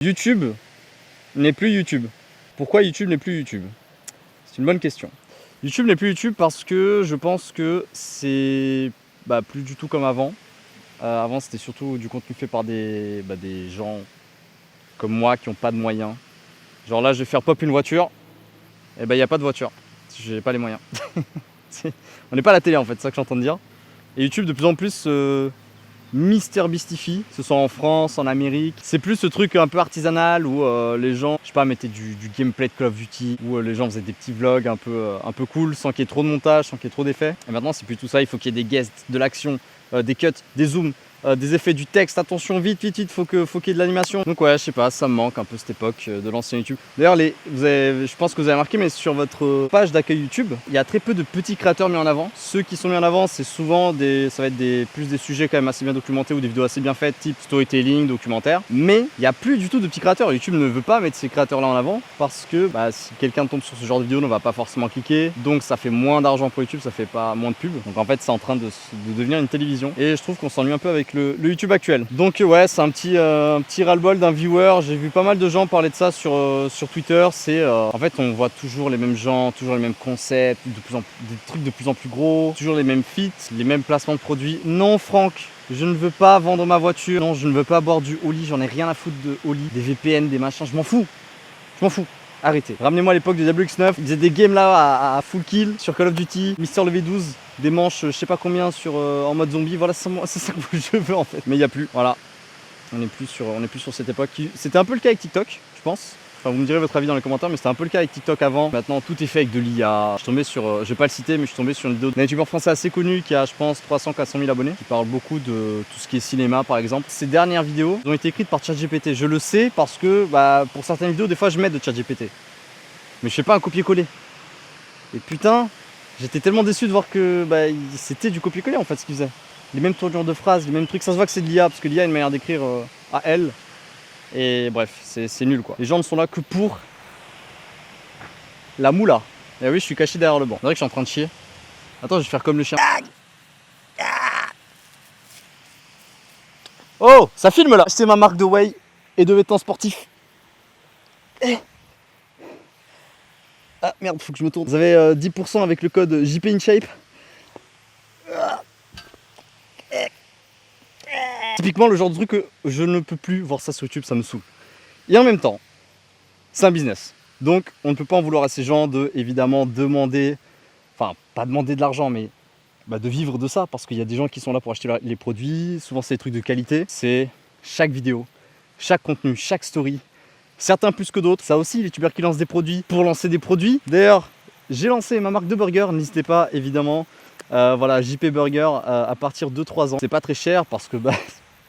YouTube n'est plus YouTube. Pourquoi YouTube n'est plus YouTube? C'est une bonne question. YouTube n'est plus YouTube parce que je pense que c'est plus du tout comme avant. Avant, c'était surtout du contenu fait par des gens comme moi qui n'ont pas de moyens. Genre là, je vais faire pop une voiture, et il n'y a pas de voiture. J'ai pas les moyens. On n'est pas à la télé en fait, c'est ça que je suis en train de dire. Et YouTube de plus en plus Mister Beastifie, que ce soit en France, en Amérique. C'est plus ce truc un peu artisanal où les gens, je sais pas, mettaient du gameplay de Call of Duty, où les gens faisaient des petits vlogs un peu cool, sans qu'il y ait trop de montage, sans qu'il y ait trop d'effets. Et maintenant, c'est plus tout ça, il faut qu'il y ait des guests, de l'action, des cuts, des zooms, des effets, du texte. Attention, vite, faut qu'il y ait de l'animation. Donc ouais, je sais pas, ça me manque un peu cette époque de l'ancien YouTube. D'ailleurs, je pense que vous avez remarqué, mais sur votre page d'accueil YouTube, il y a très peu de petits créateurs mis en avant. Ceux qui sont mis en avant, c'est souvent ça va être plus des sujets quand même assez bien documentés ou des vidéos assez bien faites, type storytelling, documentaire. Mais il n'y a plus du tout de petits créateurs. YouTube ne veut pas mettre ces créateurs-là en avant parce que si quelqu'un tombe sur ce genre de vidéo, on ne va pas forcément cliquer. Donc ça fait moins d'argent pour YouTube, ça fait pas moins de pub. Donc en fait, c'est en train de devenir une télévision. Et je trouve qu'on s'ennuie un peu avec le YouTube actuel. Donc ouais, c'est un petit ras-le-bol d'un viewer. J'ai vu pas mal de gens parler de ça sur Twitter. C'est en fait, on voit toujours les mêmes gens, toujours les mêmes concepts, des trucs de plus en plus gros, toujours les mêmes feats, les mêmes placements de produits. Non, Franck, je ne veux pas vendre ma voiture. Non, je ne veux pas boire du Oli. J'en ai rien à foutre de Oli, des VPN, des machins. Je m'en fous. Je m'en fous. Arrêtez. Ramenez-moi à l'époque de Diablo X9. Ils faisaient des games là à full kill sur Call of Duty, Mister Level 12, des manches je sais pas combien en mode zombie. Voilà, c'est ça que je veux en fait. Mais il n'y a plus. Voilà. On n'est plus sur cette époque. C'était un peu le cas avec TikTok, je pense. Enfin, vous me direz votre avis dans les commentaires, mais c'était un peu le cas avec TikTok avant. Maintenant, tout est fait avec de l'IA. Je suis tombé sur, je vais pas le citer, mais je suis tombé sur une vidéo d'un youtubeur français assez connu qui a, je pense, 300-400 000 abonnés, qui parle beaucoup de tout ce qui est cinéma, par exemple. Ces dernières vidéos ont été écrites par ChatGPT. Je le sais parce que, pour certaines vidéos, des fois, je m'aide de ChatGPT. Mais je fais pas un copier-coller. Et putain, j'étais tellement déçu de voir que c'était du copier-coller en fait ce qu'il faisait. Les mêmes tournures de phrases, les mêmes trucs. Ça se voit que c'est de l'IA parce que l'IA a une manière d'écrire à elle. Et bref, c'est nul quoi. Les gens ne sont là que pour la moula. Et oui, je suis caché derrière le banc. C'est vrai que je suis en train de chier. Attends, je vais faire comme le chien. Oh, ça filme là. C'est ma marque de whey et de vêtements sportifs. Ah merde, faut que je me tourne. Vous avez 10% avec le code JPInShape. Typiquement le genre de truc que je ne peux plus voir ça sur YouTube, ça me saoule. Et en même temps, c'est un business. Donc on ne peut pas en vouloir à ces gens de évidemment demander, enfin pas demander de l'argent, mais de vivre de ça, parce qu'il y a des gens qui sont là pour acheter les produits, souvent c'est des trucs de qualité. C'est chaque vidéo, chaque contenu, chaque story, certains plus que d'autres. Ça aussi, les youtubeurs qui lancent des produits pour lancer des produits. D'ailleurs, j'ai lancé ma marque de burger, n'hésitez pas évidemment. Voilà, JP Burger à partir de 3 ans. C'est pas très cher parce que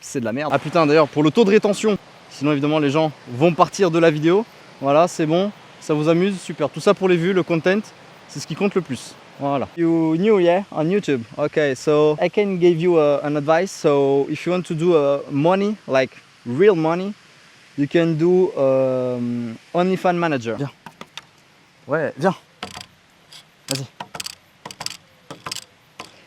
c'est de la merde. Ah putain, d'ailleurs, pour le taux de rétention, sinon évidemment les gens vont partir de la vidéo. Voilà, c'est bon, ça vous amuse, super. Tout ça pour les vues, le content, c'est ce qui compte le plus. Voilà. You new, yeah, on YouTube. Okay, so I can give you an advice. So if you want to do money, like real money, you can do OnlyFans Manager. Viens. Ouais, viens. Vas-y.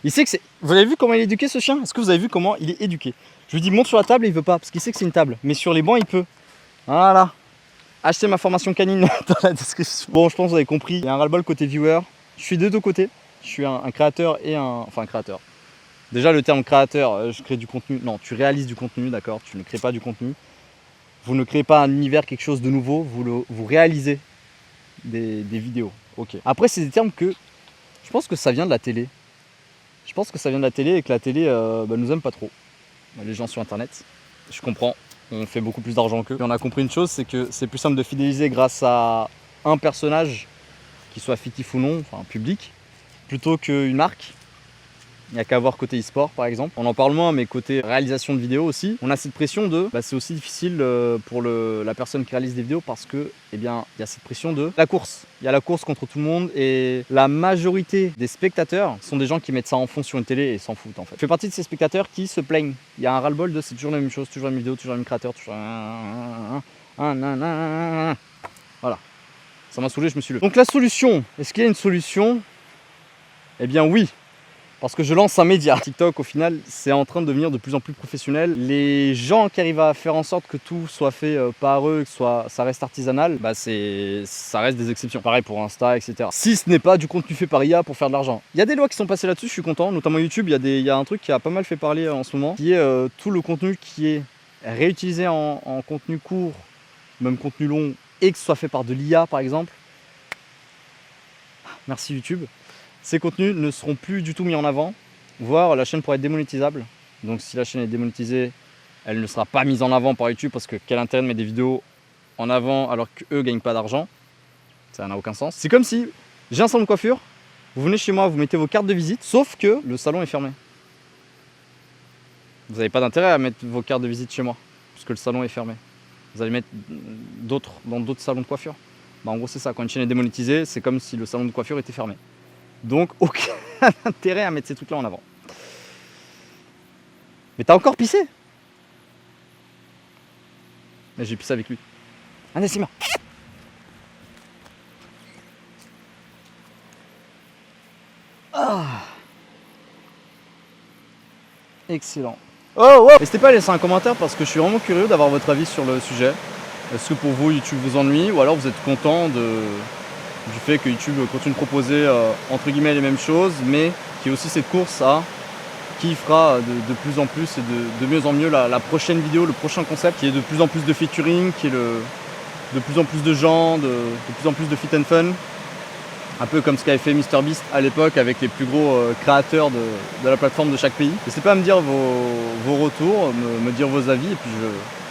Il sait que c'est... Vous avez vu comment il est éduqué ce chien? Est-ce que vous avez vu comment il est éduqué? Je lui dis monte sur la table et il veut pas parce qu'il sait que c'est une table. Mais sur les bancs il peut. Voilà. Achetez ma formation canine dans la description. Bon, je pense que vous avez compris. Il y a un ras-le-bol côté viewer. Je suis de deux côtés. Je suis un créateur et un... Enfin un créateur. Déjà le terme créateur, je crée du contenu. Non, tu réalises du contenu, d'accord? Tu ne crées pas du contenu. Vous ne créez pas un univers, quelque chose de nouveau. Vous réalisez des vidéos. Ok. Après c'est des termes que... Je pense que ça vient de la télé. Je pense que ça vient de la télé et que la télé nous aime pas trop. Les gens sur internet, je comprends, on fait beaucoup plus d'argent qu'eux. Et on a compris une chose, c'est que c'est plus simple de fidéliser grâce à un personnage, qu'il soit fictif ou non, enfin public, plutôt qu'une marque. Il n'y a qu'à voir côté e-sport par exemple. On en parle moins, mais côté réalisation de vidéos aussi, on a cette pression de... c'est aussi difficile pour la personne qui réalise des vidéos parce que, il y a cette pression de la course. Il y a la course contre tout le monde et la majorité des spectateurs sont des gens qui mettent ça en fond sur une télé et s'en foutent en fait. Je fais partie de ces spectateurs qui se plaignent. Il y a un ras-le-bol de c'est toujours la même chose, toujours la même vidéo, toujours le même créateur, toujours... Voilà. Ça m'a saoulé, je me suis levé. Donc la solution, est-ce qu'il y a une solution? Eh bien oui. parce que je lance un média. TikTok, au final, c'est en train de devenir de plus en plus professionnel. Les gens qui arrivent à faire en sorte que tout soit fait par eux, que ça reste artisanal, bah ça reste des exceptions. Pareil pour Insta, etc. Si ce n'est pas du contenu fait par IA pour faire de l'argent. Il y a des lois qui sont passées là-dessus, je suis content. Notamment YouTube, il y a un truc qui a pas mal fait parler en ce moment, qui est tout le contenu qui est réutilisé en contenu court, même contenu long, et que ce soit fait par de l'IA par exemple. Merci YouTube. Ces contenus ne seront plus du tout mis en avant, voire la chaîne pourrait être démonétisable. Donc si la chaîne est démonétisée, elle ne sera pas mise en avant par YouTube, parce que quel intérêt de mettre des vidéos en avant alors qu'eux ne gagnent pas d'argent? Ça n'a aucun sens. C'est comme si j'ai un salon de coiffure, vous venez chez moi, vous mettez vos cartes de visite, sauf que le salon est fermé. Vous n'avez pas d'intérêt à mettre vos cartes de visite chez moi, puisque le salon est fermé. Vous allez mettre dans d'autres salons de coiffure. Bah, en gros c'est ça, quand une chaîne est démonétisée, c'est comme si le salon de coiffure était fermé. Donc aucun intérêt à mettre ces trucs là en avant. Mais t'as encore pissé? Mais j'ai pissé avec lui. Allez Sima. Ah. Excellent. Oh ouais. N'hésitez pas à laisser un commentaire parce que je suis vraiment curieux d'avoir votre avis sur le sujet. Est-ce que pour vous YouTube vous ennuie, ou alors vous êtes content du fait que YouTube continue de proposer entre guillemets les mêmes choses, mais qu'il y ait aussi cette course à qui fera de plus en plus et de mieux en mieux la prochaine vidéo, le prochain concept, qui est de plus en plus de featuring, qui est de plus en plus de gens, de plus en plus de fit and fun. Un peu comme ce qu'avait fait MrBeast à l'époque avec les plus gros créateurs de la plateforme de chaque pays. N'hésitez pas à me dire vos retours, me dire vos avis, et puis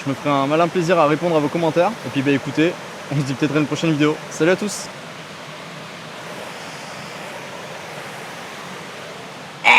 je me ferai un malin plaisir à répondre à vos commentaires. Et puis bah écoutez, on se dit peut-être à une prochaine vidéo. Salut à tous!